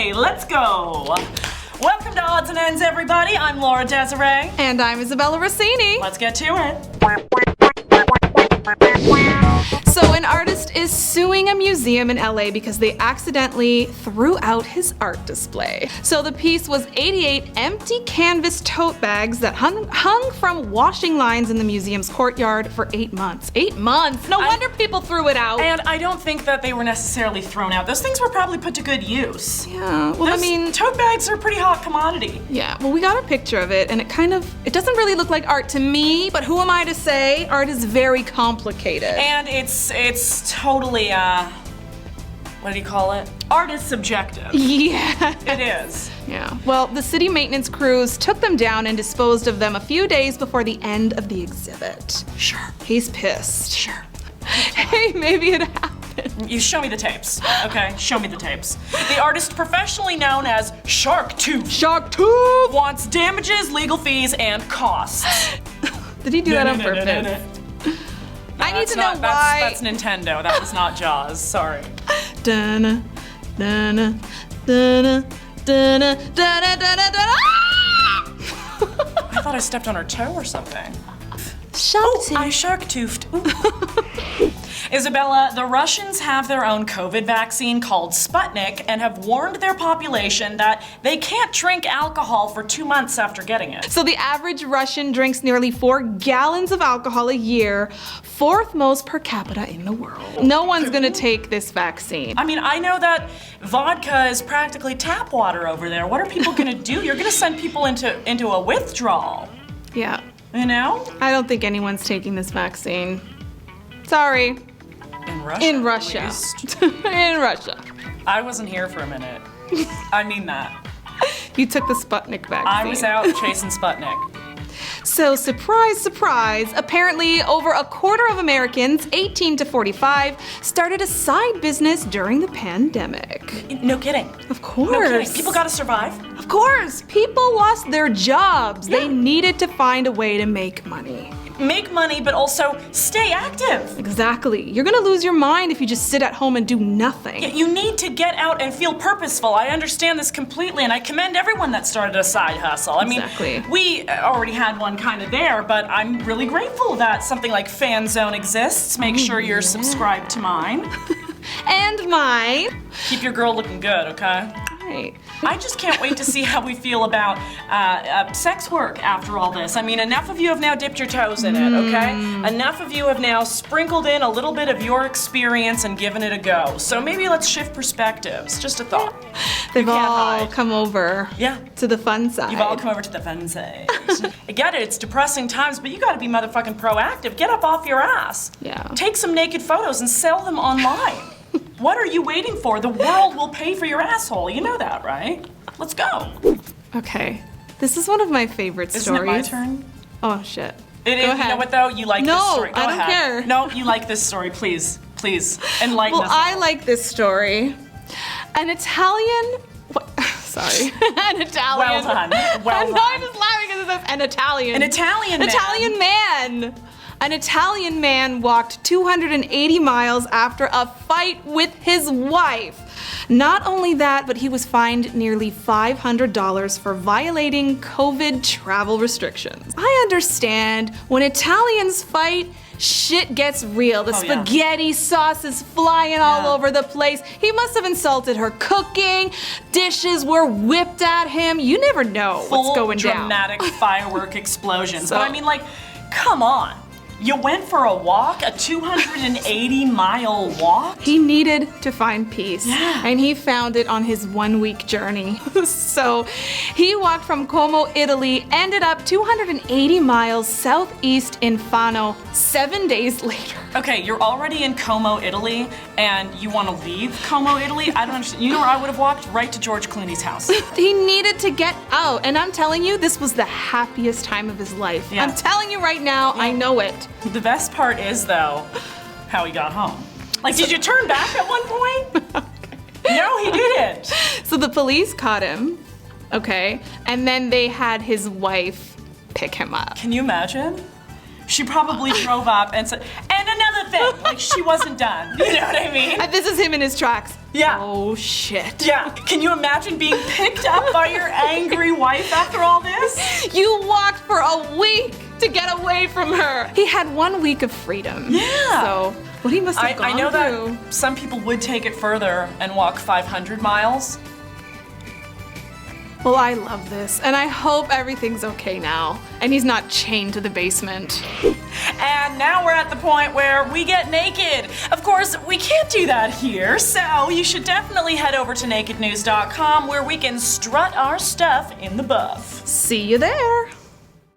Okay, let's go. Welcome to Odds and Ends, everybody. I'm Laura Desiree. And I'm Isabella Rossini. Let's get to it. So an artist is suing a museum in LA because they accidentally threw out his art display. So the piece was 88 empty canvas tote bags that hung from washing lines in the museum's courtyard for 8 months. 8 months? No wonder people threw it out. And I don't think that they were necessarily thrown out. Those things were probably put to good use. Yeah, well, Those tote bags are a pretty hot commodity. Yeah, well, we got a picture of it, and it doesn't really look like art to me, but who am I to say? Art is very complicated. And it's totally, what do you call it? Art is subjective. Yeah. It is. Yeah. Well, the city maintenance crews took them down and disposed of them a few days before the end of the exhibit. Sure. He's pissed. Sure. Hey, maybe it happened. You show me the tapes, okay? Show me the tapes. The artist, professionally known as Shark Tooth, wants damages, legal fees, and costs. Did he do that on purpose? I need to know why. That's Nintendo. That was not Jaws. Sorry. Dun, dun, dun, dun, dun, dun. I thought I stepped on her toe or something. I shark-toothed. Isabella, the Russians have their own COVID vaccine called Sputnik and have warned their population that they can't drink alcohol for 2 months after getting it. So the average Russian drinks nearly 4 gallons of alcohol a year, 4th most per capita in the world. No one's gonna take this vaccine. I mean, I know that vodka is practically tap water over there. What are people gonna do? You're gonna send people into a withdrawal. Yeah. You know? I don't think anyone's taking this vaccine. Sorry. In Russia. In Russia. In Russia. I wasn't here for a minute. I mean that. You took the Sputnik vaccine. I was out chasing Sputnik. So surprise, surprise, apparently over a quarter of Americans 18 to 45 started a side business during the pandemic. No kidding. Of course. No kidding. People gotta survive. Of course. People lost their jobs. Yeah. They needed to find a way to make money. Make money, but also stay active. Exactly. You're gonna lose your mind if you just sit at home and do nothing. You need to get out and feel purposeful. I understand this completely, and I commend everyone that started a side hustle. I mean, Exactly. we already had one kind of there, but I'm really grateful that something like Fan Zone exists. Make sure you're subscribed to mine. And mine. Keep your girl looking good, okay? Right. I just can't wait to see how we feel about sex work after all this. I mean, enough of you have now dipped your toes in it, okay? Enough of you have now sprinkled in a little bit of your experience and given it a go. So maybe let's shift perspectives. Just a thought. They've can't all hide. come over to the fun side. You've all come over to the fun side. I get it, it's depressing times, but you gotta be motherfucking proactive. Get up off your ass. Yeah. Take some naked photos and sell them online. What are you waiting for? The world will pay for your asshole. You know that, right? Let's go. Okay. This is one of my favorite Isn't stories. it my turn? Oh shit. Go ahead. You know what though? You like this story. Go I don't ahead. care. No, you like this story. Please, please, enlighten Well, us. I like this story. An Italian. Sorry. An Italian. Well done. Well No, done. I'm just laughing because it says an Italian. An Italian man. Italian man. An Italian man walked 280 miles after a fight with his wife. Not only that, but he was fined nearly $500 for violating COVID travel restrictions. I understand when Italians fight, shit gets real. The spaghetti sauce is flying all over the place. He must have insulted her cooking. Dishes were whipped at him. You never know what's going down. Dramatic firework explosions. But I mean, like, come on. You went for a walk, a 280-mile walk? He needed to find peace, Yeah. and he found it on his 1-week journey. So he walked from Como, Italy, ended up 280 miles southeast in Fano 7 days later. Okay, you're already in Como, Italy, and you want to leave Como, Italy? I don't understand. You know where I would have walked? Right to George Clooney's house. He needed to get out, and I'm telling you, this was the happiest time of his life. Yeah. I'm telling you right now, I know it. The best part is, though, how he got home. Like, did you turn back at one point? No, he didn't. So the police caught him, okay, and then they had his wife pick him up. Can you imagine? She probably drove up and said, and another thing. Like she wasn't done. You know what I mean? And this is him in his tracks. Yeah. Oh, shit. Yeah. Can you imagine being picked up by your angry wife after all this? You walked for a week to get away from her. He had 1 week of freedom. Yeah. So, what he must have gone I know through. that some people would take it further and walk 500 miles. Well, I love this, and I hope everything's okay now, and he's not chained to the basement. And now we're at the point where we get naked. Of course, we can't do that here, so you should definitely head over to nakednews.com where we can strut our stuff in the buff. See you there.